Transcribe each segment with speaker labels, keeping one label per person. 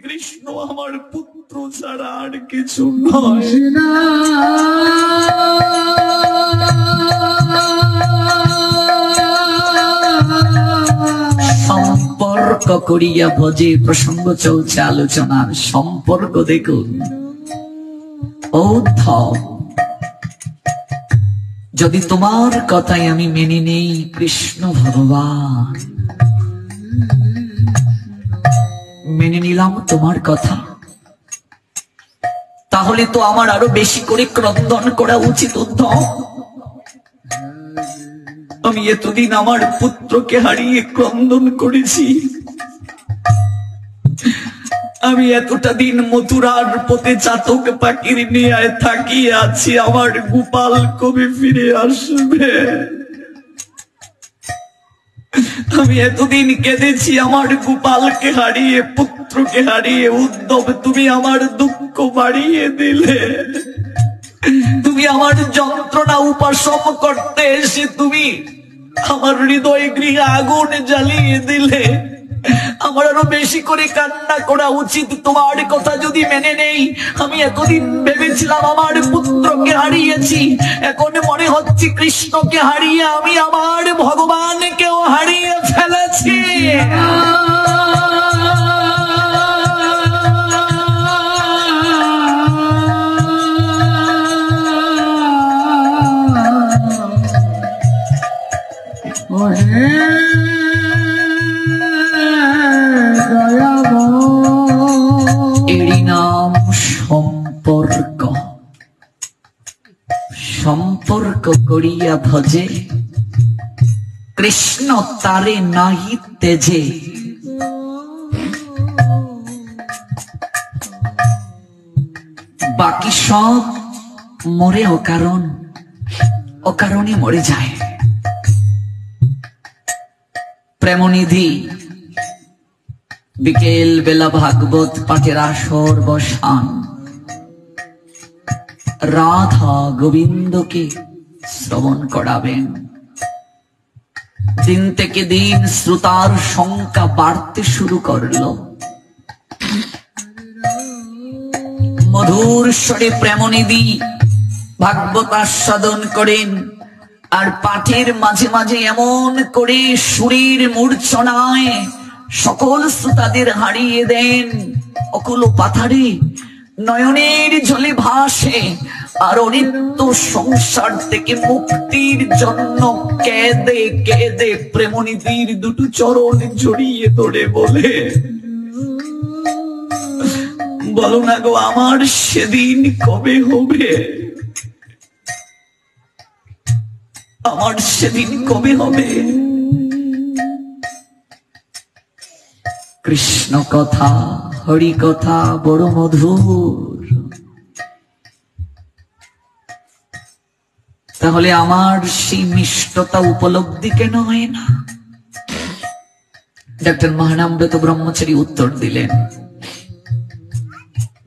Speaker 1: কৃষ্ণ আমার পুত্র ছাড়া আর কিছু নয়। সম্পর্ক করিয়া ভজে, প্রসঙ্গ চলছে আলোচনার। সম্পর্ক দেখুন, যদি তোমার কথাই আমি মেনে নেই কৃষ্ণ ভগবান, মেনে নিলাম তোমার কথা, তাহলে তো আমার আরো বেশি করে ক্রন্দন করা উচিত। উদ্ধব, আমি এতদিন আমার পুত্রকে হারিয়ে ক্রন্দন করেছি, আমি এতটা দিন মথুরার পথে চাতক পাখির নিয়ে থাকিয়ে আছি, আমার গোপাল কবে ফিরে আসবে? আমি এতদিন কেঁদেছি আমার গোপালকে হারিয়ে, পুত্রকে হারিয়ে। উদ্ধব, তুমি আমার দুঃখ বাড়িয়ে দিলে, তুমি আমার যন্ত্রণা উপাসম করতে এসে তুমি আমার হৃদয় গৃহে আগুন জ্বালিয়ে দিলে। আমার আরো বেশি করে কান্না করা উচিত তোমার কথা যদি মেনে নেই। আমি এতদিন ভেবেছিলাম আমার পুত্রকে হারিয়েছি, এখন মনে হচ্ছে কৃষ্ণকে হারিয়ে আমি আমার ভগবানকেও হারিয়ে ফেলেছি। এরই নাম সম্পর্ক। সম্পর্ক করিয়া ভজে, কৃষ্ণ তারে নাহি তেজে। বাকি সব মরে অকারণ, অকারণে মরে যায়। প্রেমনিধি বিকেল বেলা ভাগবত পাঠের আসর বসান, রাধা গোবিন্দকে শ্রবণ করাবেন। দিন থেকে দিন শ্রোতার সংখ্যা বাড়তে শুরু করলো। মধুর স্বরে প্রেমনিধি ভাগবত আস্বাদন করেন, আর পাঠের মাঝে মাঝে এমন করে সুরের মূর্ছনায় সকল শ্রোতাদের হারিয়ে দেন। অকুল পাথারে নয়নের জলে ভাসে, আর অনিত্য সংসার থেকে মুক্তির জন্য কেঁদে কেঁদে প্রেমনিধির দুটো চরণ জড়িয়ে ধরে বলে, বলো না গো আমার সেদিন কবে হবে? আমার সেদিন কবে হবে? কৃষ্ণ কথা, হরি কথা বড় মধুর। তাহলে আমার সেই মিষ্টতা উপলব্ধি কেন হয় না? ডক্টর মহানামব্রত ব্রহ্মচারী উত্তর দিলেন,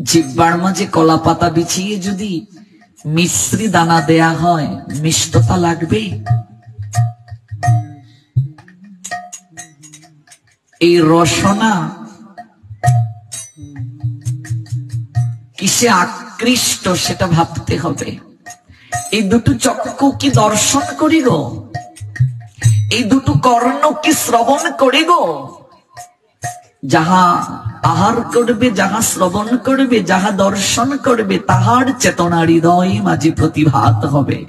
Speaker 1: জিহ্বার মাঝে কলা পাতা বিছিয়ে যদি মিশ্রি দানা দেয়া হয়, মিষ্টতা লাগবে? এই রসনা কিসে আকৃষ্ট সেটা ভাবতে হবে। এই দুটো চক্ষু কি দর্শন করি গো? এই দুটো কর্ণ কি শ্রবণ করি গো? যাহা আহার করবে, যাহা শ্রবণ করবে, যাহা দর্শন করবে, তাহার চেতনা হৃদয় মাঝে প্রতিভাত হবে।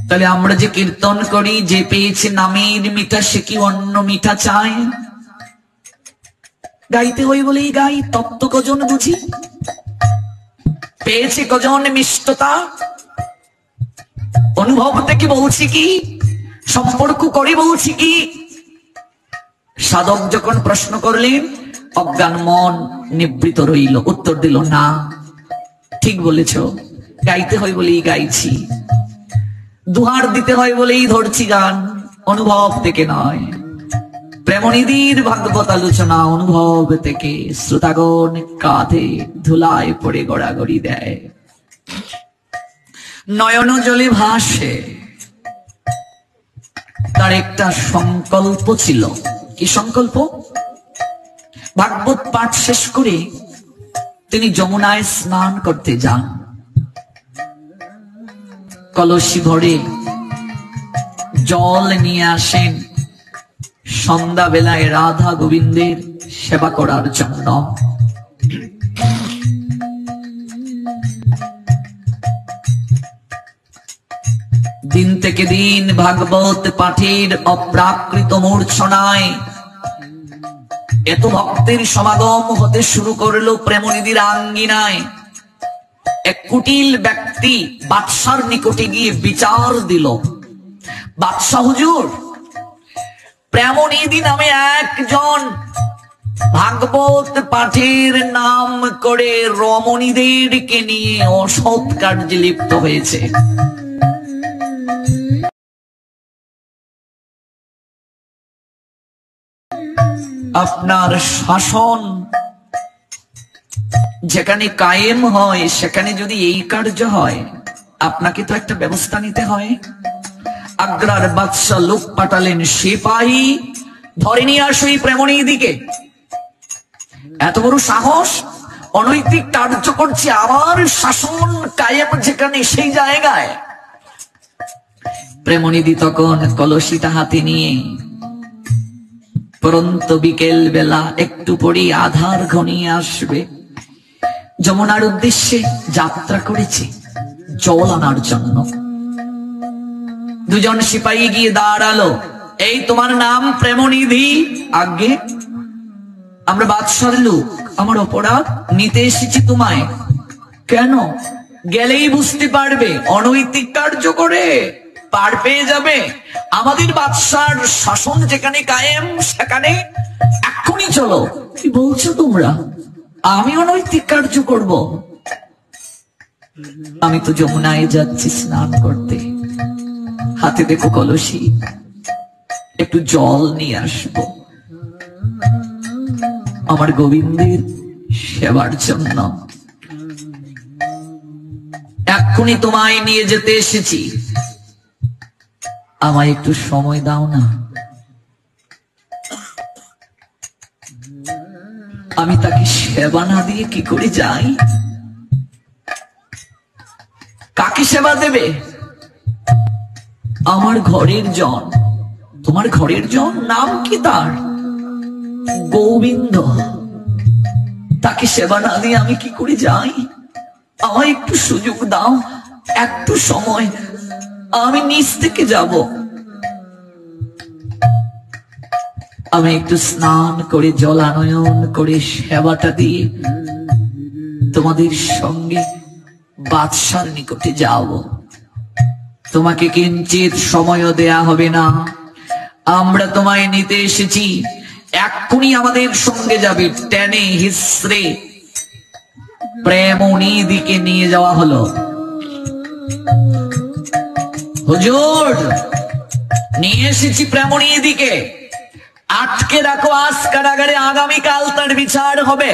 Speaker 1: তাহলে আমরা যে কীর্তন করি, যে পেয়েছে নামের মিঠা সে কি অন্য মিঠা চায়? গাইতে হই বলেই গাই, তত্ত্ব কজন বুঝি? পেয়েছে কজন মিষ্টতা? অনুভব থেকে বলছি কি? সম্পর্ক করে বলছি কি? সাধক যখন প্রশ্ন করলেন, অজ্ঞান মন নিবৃত রইল, উত্তর দিল না, ঠিক বলেছ, গাইতে হয় বলেই গাইছি, দুহার দিতে হয় বলেই ধরছি গান, অনুভব থেকে নয়। প্রেমনিধির ভাগবত আলোচনা অনুভব থেকে। শ্রোতাগণ কাঁধে ধুলায় পড়ে গড়াগড়ি দেয়, নয়ন জলে ভাসে। তার একটা সংকল্প ছিল। কি সংকল্প? ভাগবত পাঠ শেষ করে তিনি যমুনায় স্নান করতে যান। কলসি ভরে জল নিয়ে আসেন সন্ধ্যা বেলায় রাধা গোবিন্দের সেবা করার জন্য। দিন থেকে দিন ভাগবত পাঠের অপ্রাকৃত মূর্ছনায় এত ভক্তের সমাগম হতে শুরু করলো প্রেমনিধির আঙ্গিনায়। এক কুটিল ব্যক্তি বাদশার নিকটে গিয়ে বিচার দিল, বাদশাহ হুজুর, প্রেমনিধি নামে একজন ভাগবত পাঠের নাম করে রমণীদেরকে নিয়ে অসৎ কার্যে লিপ্ত হয়েছে। আপনার শাসন যেখানে কায়েম হয় সেখানে যদি এই কার্য হয়, আপনাকে তো একটা ব্যবস্থা নিতে হয়। আগ্রার বাদশা লোক পাঠালেন, সিপাহী ধরে নিয়ে আসো এই প্রেমনিধিকে। এত বড় সাহস, অনৈতিক কার্য করছে, আবার শাসন কায়েম যেখানে সেই জায়গায়। প্রেমনিধি তখন কলসিটা হাতে নিয়ে পরন্ত বিকেল বেলা একটু পরে আধার ঘনিয়ে আসবে, যমুনার উদ্দেশ্যে যাত্রা করেছে জল আনার জন্য। দুজন সিপাহী গিয়ে দাঁড়ালো, এই তোমার নাম প্রেমনিধি? আগে আমরা বাদশার লোক, আমার অপরাধ, নিতে এসেছি তোমায়। কেন? গেলেই বুঝতে পারবে, অনৈতিক কার্য করে পার পেয়ে যাবে। আমাদের বাদশার শাসন যেখানে কায়েম সেখানে এক্ষুনি চলো। কি বলছো তোমরা? আমি অনৈতিক কার্য করব? আমি তো যমুনায় যাচ্ছি স্নান করতে, হাতে দেখো কলসি, একটু জল নিয়ে আসবো আমার গোবিন্দের সেবার জন্য। এক্ষুনি তোমায় নিয়ে যেতে এসেছি, আমায় একটু সময় দাও না। আমি তাকে সেবা না দিয়ে কি করে যাই? কাকে সেবা দেবে? আমার ঘরের জন। তোমার ঘরের জন? নাম কি তার? গোবিন্দ। তাকে সেবা না দিয়ে আমি কি করে যাই? আমায় একটু সুযোগ দাও, একটু সময়, আমি নিচ থেকে যাব। আমি একটু স্নান করে জলানয়ন করে সেবাটা দিয়ে তোমাদের সঙ্গে বাদশার নিকটে যাব। তোমাকে কিঞ্চিত সময়ও দেয়া হবে না। আমরা তোমায় নিতে এসেছি, এক্ষুনি আমাদের সঙ্গে যাবে। টেনে হিসড়ে প্রেমনিধিকে নিয়ে যাওয়া হলো। হুজুর, নিয়ে এসেছি প্রেমনিধিকে, আটকে রাখো আজ কারাগারে, আগামীকাল তার বিচার হবে।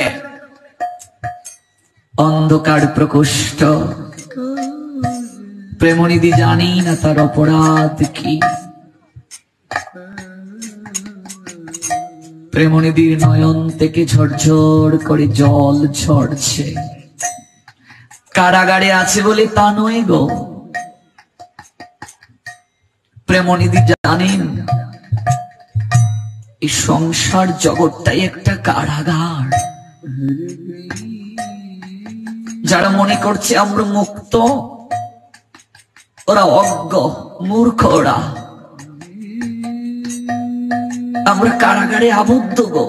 Speaker 1: অন্ধকার প্রকোষ্ঠ, প্রেমনিধি জানি না তার অপরাধ কি। প্রেমনিধির নয়ন থেকে ঝরঝর করে জল ঝরছে। কারাগারে আছে বলে তা নয় গো। প্রেমনিধি জানেন এই সংসার জগৎটাই একটা কারাগার। যারা মনে করছে আমরা মুক্ত, ওরা অজ্ঞ, মূর্খ। ওরা, আমরা কারাগারে আবদ্ধ গো।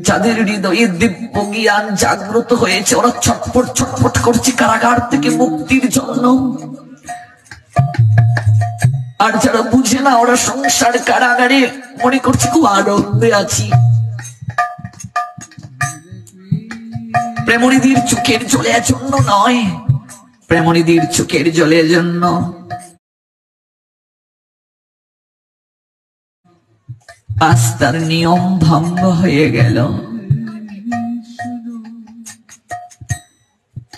Speaker 1: যাদের হৃদয়ে দিব্য জ্ঞান জাগ্রত হয়েছে, ওরা ছটফট ছটফট করছে কারাগার থেকে মুক্তির জন্য। আর যারা বুঝে না, ওরা সংসার কারাগারে মনে করছে খুব আনন্দে আছি। প্রেমনিধির চোখের জলের জন্য নয়, প্রেমনিধির চোখের জলের জন্য আজ তার নিয়ম ভঙ্গ হয়ে গেল।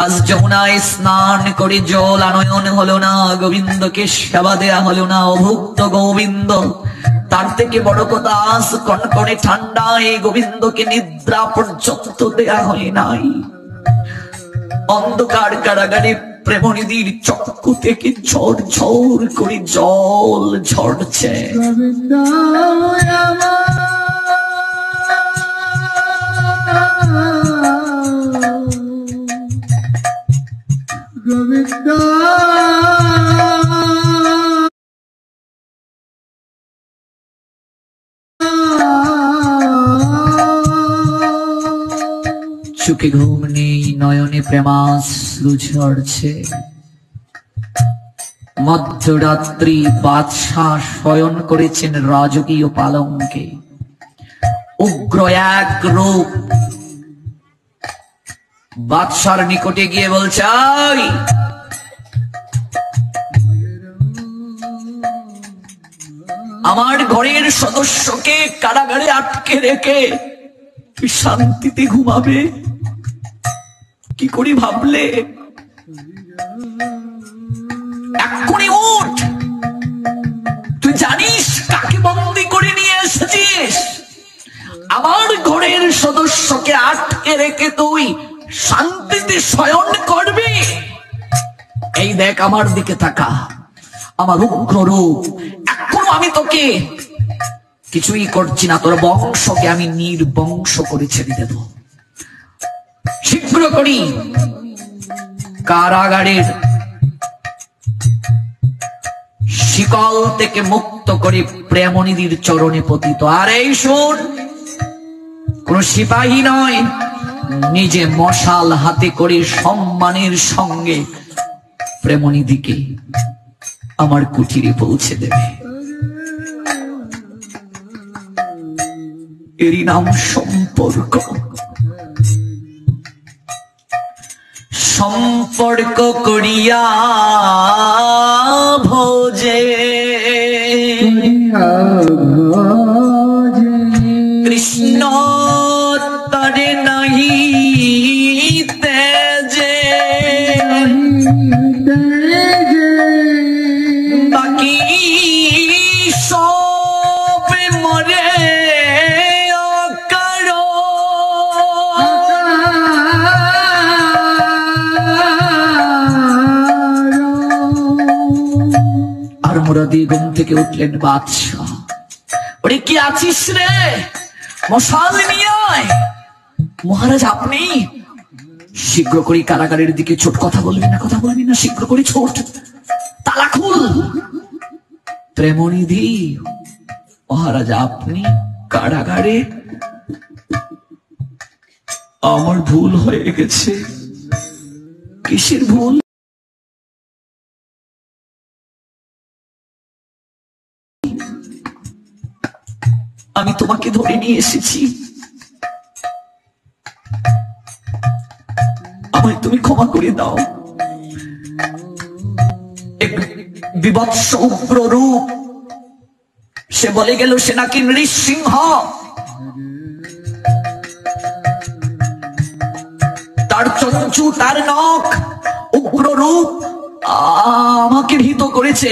Speaker 1: আজ যমুনায় স্নান করে জল আনয়ন হলো না, গোবিন্দকে সেবা দেয়া হলো না, অভুক্ত গোবিন্দ। তার থেকে বড় কথা, আজ কনকনে ঠান্ডায় গোবিন্দকে নিদ্রা পর্যন্ত দেয়া হয় নাই। অন্ধকার কারাগারে প্রেমনিধির চক্ষু থেকে ঝড় ঝড় করে জল ঝরছে। চোখে ঘুম নেই, নয়নে প্রেমাশ্রু ঝরছে। মধ্যরাত্রি বাদশাহ শয়ন করেছেন রাজকীয় পালঙ্কে। উগ্র এক রূপ বাদশার নিকটে গিয়ে বলছে, আমার ঘরের সদস্যকে কারাগারে আটকে রেখে তুই শান্তিতে ঘুমাবে? কি করে ভাবলে? এক্ষুনি উঠ, তুই জানিস কাকে বন্দী করে নিয়ে এসেছিস? আমার ঘরের সদস্যকে আটকে রেখে তুই শান্তিতে শয়ন করবি? এই দেখ, আমার দিকে তাকা, আমার উগ্র রূপ। এখনো আমি তোকে কিছুই করছি না, তোর বংশকে আমি নির্বংশ করে ছেড়ে দেব। শীঘ্র করি কারাগারের শিকল থেকে মুক্ত করে প্রেমনিধির চরণে পতিত। আর এই শোন, কোন সিপাহী নয়, নিজে মশাল হাতে করে সম্মানের সঙ্গে প্রেমনিধিকে আমার কুঠিরে পৌঁছে দেবে। এরই নাম সম্পর্ক। সম্পর্ক করিয়া ভোজে কৃষ্ণ তরে নাহি তেজে, বাকি সব মরে দিয়ে ঘুম থেকে উঠলেন বাদশাহ। ওরে কি আছিস রে? মশাল নিয়ে আয়। মহারাজ আপনি? শীঘ্র করে কারাগারের দিকে ছোট। কথা বলবি না, কথা বলবি না, শীঘ্র করে ছোট, তালা খুল। প্রেমনিধি, মহারাজ আপনি কারাগারে? আমার ভুল হয়ে গেছে। কিসের ভুল? আমি তোমাকে ধরে নিয়ে এসেছি, আমায় তুমি ক্ষমা করে দাও। এক বিভৎস উগ্র রূপ, সে বলে গেল সে নাকি নৃসিংহ। তার চঞ্চু, তার নখ, উগ্র রূপ আমাকে ভীত করেছে।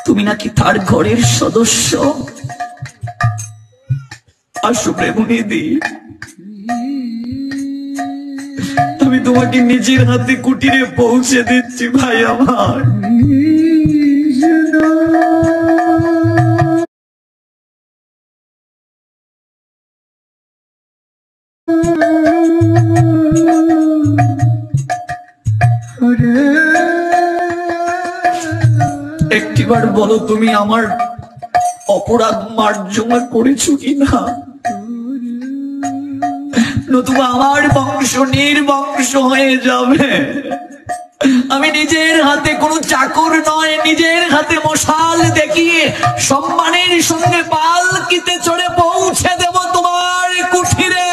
Speaker 1: তুমি নাকি তার ঘরের সদস্য। আসো প্রেমনিধি, আমি তোমাকে নিজের হাতে কুটিরে পৌঁছে দিচ্ছি ভাই আমার। একটিবার বলো, তুমি আমার অপরাধ মার্জনা করেছো কিনা? নতুবা আমার বংশ নির্বংশ হয়ে যাবে। আমি নিজের হাতে কোনো চাকর নয়, নিজের হাতে মশাল দেখিয়ে সম্মানের সঙ্গে পালকিতে চড়ে পৌঁছে দেব তোমার কুঠিরে।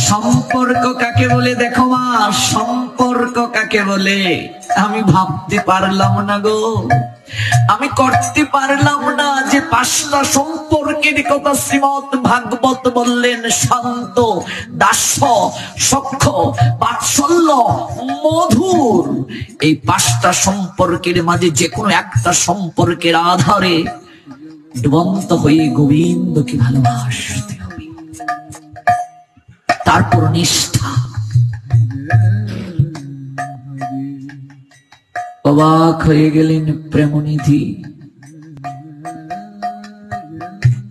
Speaker 1: সম্পর্ক কাকে বলে দেখো মা, সম্পর্ক কাকে বলে আমি ভাবতে পারলাম না গো। আমি করতে পারলাম না যে 5টা সম্পর্কের কথা শ্রীমদ ভাগবত বললেন, শান্ত, দাস্য, সখ্য, বাৎসল্য, মধুর। এই 5টা সম্পর্কের মাঝে যে কোনো একটা সম্পর্কের আধারে ডুবন্ত হয়ে গোবিন্দকে ভালোবাসতে হবে, তারপর নিষ্ঠা। অবাক হয়ে গেলেন প্রেমনিধি।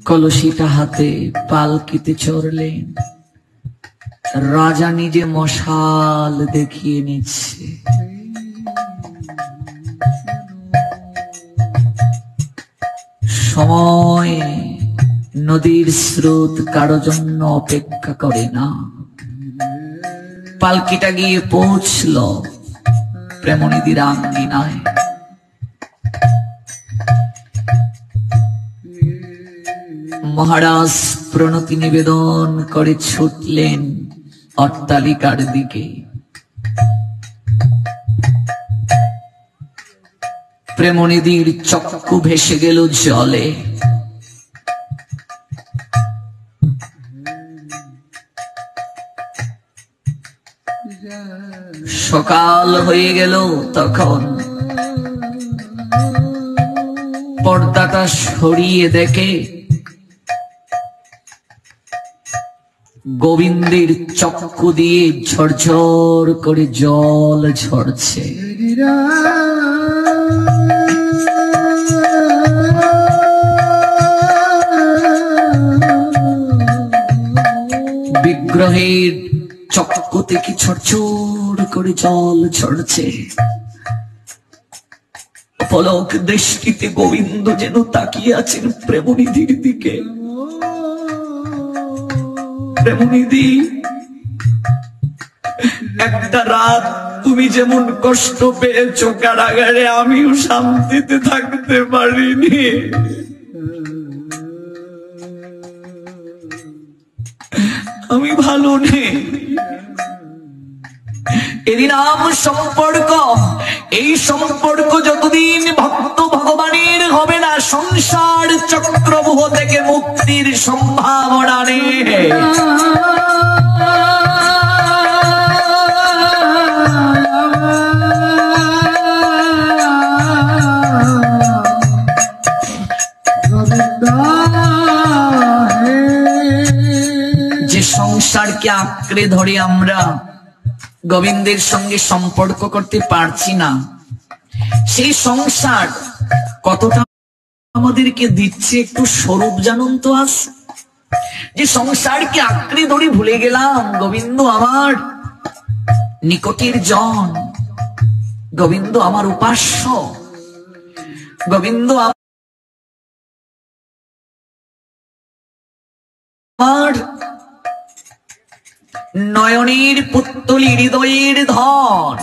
Speaker 1: কলসিটা হাতে পালকিতে চড়লেন, রাজা নিজে মশাল দেখিয়ে নিচ্ছে। সময় নদীর স্রোত কারো জন্য অপেক্ষা করে না। পালকিটা গিয়ে পৌঁছল প্রেমনিধির আঙ্গিনায়। মহারাজ প্রণতি নিবেদন করে ছুটলেন অট্টালিকার দিকে। প্রেমনিধির চক্ষু ভেসে গেল জলে। সকাল হয়ে গেল তখন। পর্দাটা সরিয়ে দেখে গোবিন্দের চক্ষু দিয়ে ঝরঝর করে জল ঝরছে। বিগ্রহের চক্ষু থেকে ঝরঝর করে জল ঝরছে। পলক দৃষ্টিতে গোবিন্দ যেন তাকিয়ে আছেন প্রেমনিধির দিকে। প্রেমনিধি, একটা রাত তুমি যেমন কষ্ট পেয়েছো কারাগারে, আমিও শান্তিতে থাকতে পারিনি। আমি ভালো নেই। এরই নাম সম্পর্ক। এই সম্পর্ক যতদিন ভক্ত ভগবানের হবে না, সংসার চক্রবুহ থেকে মুক্তির সম্ভাবনা নেই। যে সংসারকে আঁকড়ে ধরে আমরা গোবিন্দের সঙ্গে সম্পর্ক করতে পারছি না, সেই সংসার কতটা আমাদেরকে দিচ্ছে একটু স্বরূপ জানুন তো। আজ যে সংসারকে আঁকড়ে ধরে ভুলে গেলাম গোবিন্দ আমার নিকটের জন, গোবিন্দ আমার উপাস্য, গোবিন্দ আমার নয়নের পুত্তলি, হৃদয়ের ধন।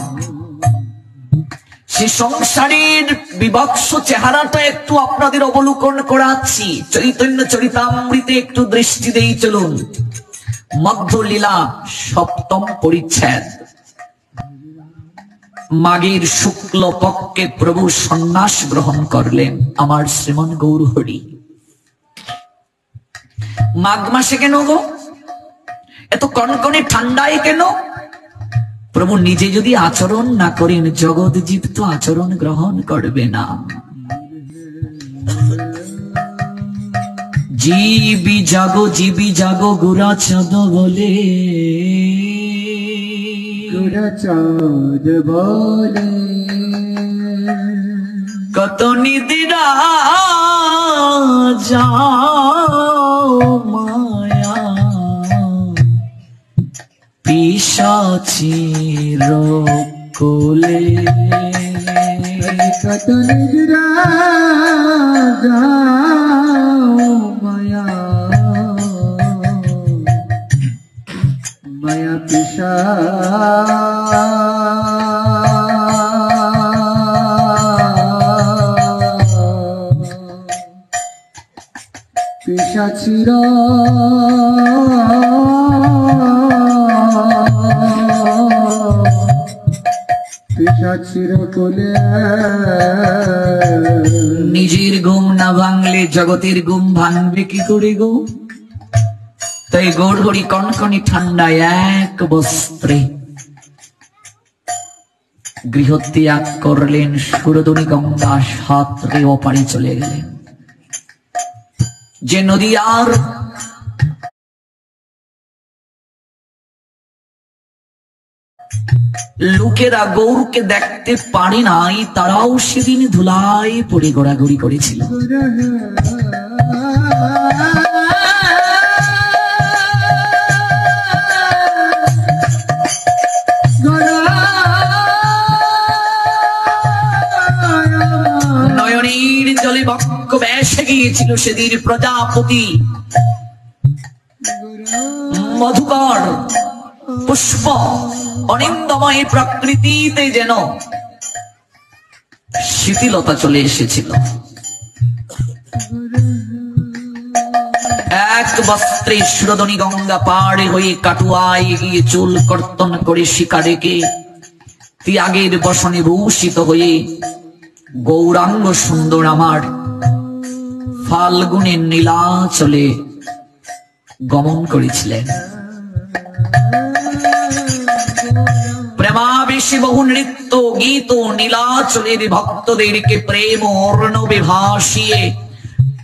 Speaker 1: সে সংসারের বিভৎস চেহারাটা একটু আপনাদের অবলোকন করাচ্ছি। চৈতন্য চরিতামৃতে একটু দৃষ্টি দেই চলুন। মধ্যলীলা 7ম পরিচ্ছেদ। মাঘের শুক্ল পক্ষে প্রভু সন্ন্যাস গ্রহণ করলেন আমার শ্রীমন গৌরহরি। মাঘ মাসে কেন গো এত কনকনে ঠান্ডায় কেন? প্রভু নিজে যদি আচরণ না করেন, জগৎ জীব তো আচরণ গ্রহণ করবে না। জীবি জাগো গুড়া চাঁদ বলে, কত নিদিরা যাও মায়া পিশাচির কোলে, কত নিদিরা যাও মায়া মায়া পিশা পিশাচির নিজের ঘুম না ভাঙলে জগতের ঘুম ভাঙবে কি করে গো? তাই গৌরহরি কনকনে ঠান্ডায় এক বস্ত্রে গৃহত্যাগ করলেন, সুরধনী গঙ্গা সাঁতরে ওপারে চলে গেলেন। যে নদী আর লোকেরা গৌরকে দেখতে পারে নাই, তারাও সেদিন ধুলায় পড়ে ঘোরাঘুরি করেছিল। নয়নের জলে বক্ষ বেসে গিয়েছিল সেদিন প্রজাপতি মধুকর পুষ্প অনিন্দময় প্রকৃতিতে যেন শিথিলতা চলে এসেছিল। এক বস্ত্রে সুরধনী গঙ্গা পাড়ে হয়ে কাটুয়ায় গিয়ে চুল কর্তন করে শিকারেকে ত্যাগের বসনে ভূষিত হয়ে গৌরাঙ্গ সুন্দর আমার ফাল্গুনের নীলাচলে গমন করেছিলেন। প্রেমাবেশে বহু নৃত্য গীত নীলাচলের ভক্তদেরকে প্রেম অর্ণবে ভাসিয়ে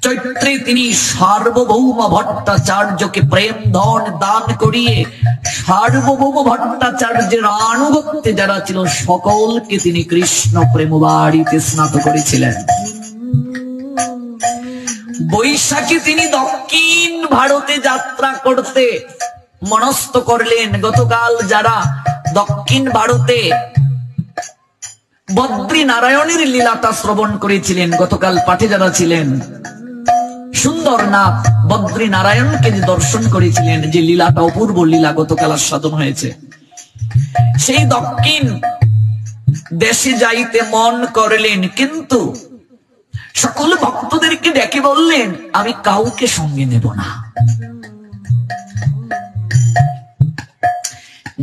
Speaker 1: চৈত্রে তিনি সার্বভৌম ভট্টাচার্যকে প্রেম ধন দান করিয়ে সার্বভৌম ভট্টাচার্যের আনুগত্যে যারা ছিল সকলকে তিনি কৃষ্ণ প্রেম বাড়িতে স্নাত করেছিলেন। বৈশাখে তিনি দক্ষিণ ভারতে যাত্রা করতে মনস্থ করলেন। গতকাল যারা দক্ষিণ ভারতে বদ্রী নারায়ণের লীলাটা শ্রবণ করেছিলেন, গতকাল পাঠে যারা ছিলেন, সুন্দরনাথ বদ্রী নারায়ণকে যে দর্শন করেছিলেন, যে লীলাটা অপূর্ব লীলা গতকাল আস্বাদন হয়েছে, সেই দক্ষিণ দেশে যাইতে মন করলেন, কিন্তু সকল ভক্তদেরকে ডেকে বললেন আমি কাউকে সঙ্গে নেব না।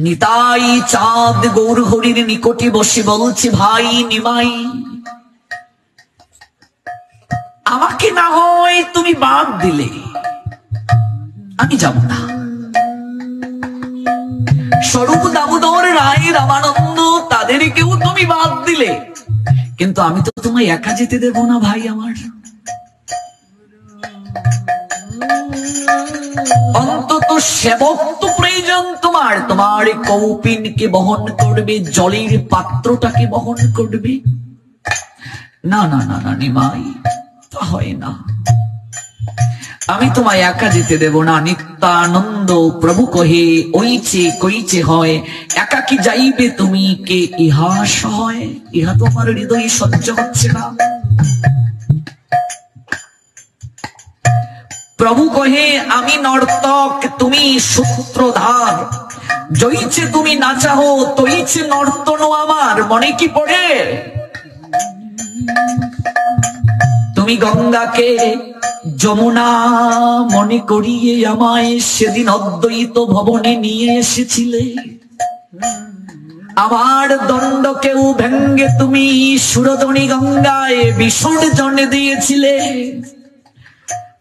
Speaker 1: নিতাই চাঁদ গৌরহরির নিকটে বসে বলছে, ভাই নিমাই, আমাকে না হয় তুমি বাদ দিলে, আমি যাব না। স্বরূপ দামোদর রায়, রামানন্দ, তাদেরকেও তুমি বাদ দিলে, কিন্তু আমি তো তোমায় একা যেতে দেব না ভাই আমার। অন্তত সেবক তো প্রয়োজন তোমার, তোমার কৌপিনকে বহন করবে, জলের পাত্রটাকে বহন করবে। না না না না নিমাই, তা হয় না, আমি তোমায় একা যেতে দেব না। নিত্যানন্দ প্রভু কহে, ওইচে কইচে হয়, একা কি যাইবে তুমি, কে ইহা সহায়? ইহা তোমার হৃদয় সহ্য হচ্ছে না। প্রভু কহে, আমি নর্তক, তুমি সূত্রধার, জইছে তুমি নাচাহ, তইছে নর্তন আমার, মনে কি পড়ে? তুমি গঙ্গাকে যমুনা মনে করিয়ে আমায় সেদিন অদ্বৈত ভবনে নিয়ে এসেছিলে, আমার দণ্ডকেও ভেঙ্গে তুমি সুরধনী গঙ্গায় বিসর্জন দিয়েছিলে।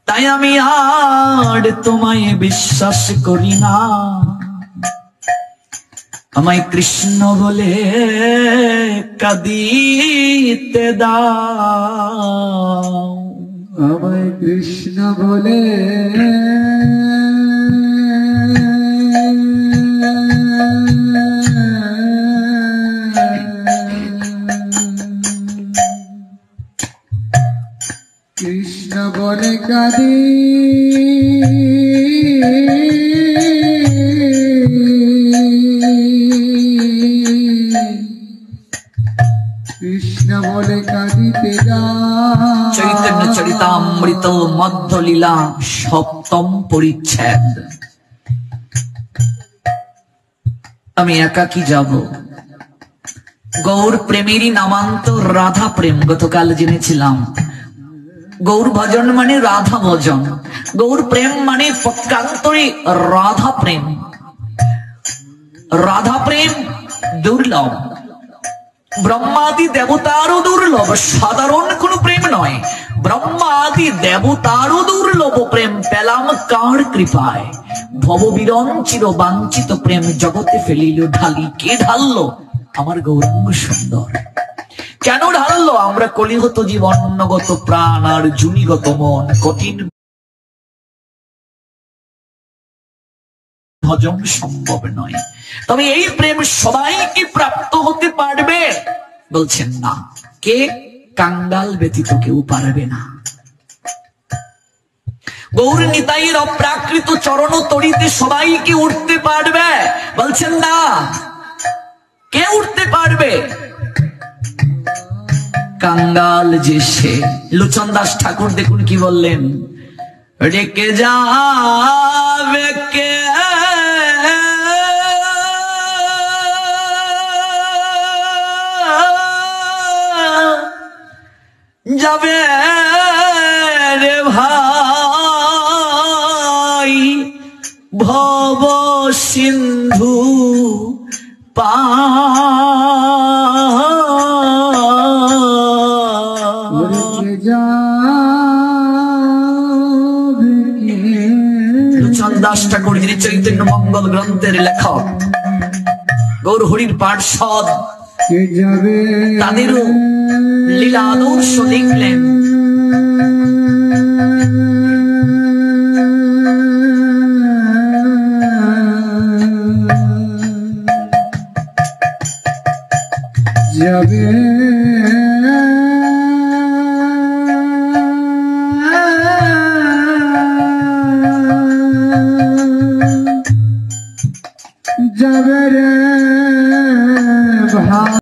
Speaker 1: তাই আমি আর তোমায় বিশ্বাস করি না। আমায় কৃষ্ণ বলে কাঁদিতে দাও,
Speaker 2: আমায় কৃষ্ণ বলে কৃষ্ণ বলে কাঁদি কৃষ্ণ বলে কাঁদিতে দাও।
Speaker 1: চৈতন্য চরিতামৃত মধ্যলীলা সপ্তম পরিচ্ছেদ। আমি একাকী যাব। গৌর প্রেমেরই নামান্তর রাধা প্রেম, গতকাল জেনেছিলাম। গৌর ভজন মানে রাধা ভজন, গৌর প্রেম মানে পক্ষান্তরে রাধা প্রেম। রাধা প্রেম দুর্লভ, ব্রহ্মাদি দেবতারও দুর্লভ, সাধারণ কোন প্রেম নয়। ব্রহ্মাদি দেবতারও দুর্লভ প্রেম পেলাম কার কৃপায়। ভববিরঞ্চিত বাঞ্ছিত প্রেম জগতে ফেলিল ঢালি। কে ঢাললো? আমার গৌরাঙ্গ সুন্দর। কেন ঢাললো? আমরা কলিহত জীবনগত প্রাণ আর জুনিগত মন, কঠিন হজম সম্ভব নয়। তবে এই প্রেম সবাই কি প্রাপ্ত হতে পারবে? বলছেন না। কে? কাঙ্গাল ব্যতীত কেউ পারবে না। গৌর নিতাইয়ের অপ্রাকৃত চরণ তরিতে সবাই কি উঠতে পারবে? বলছেন না। কে উঠতে পারবে? কাঙ্গাল যে সে। লোচন দাস ঠাকুর দেখুন কি বললেন, রেখে যাবে কে যাবে রে ভাই ভব সিন্ধু লোচন দাস ঠাকুর যিনি চৈতন্য মঙ্গল গ্রন্থের লেখক, গৌর হরির পার্ষদ, তাদেরও লীলা আদর্শ লিখলেন।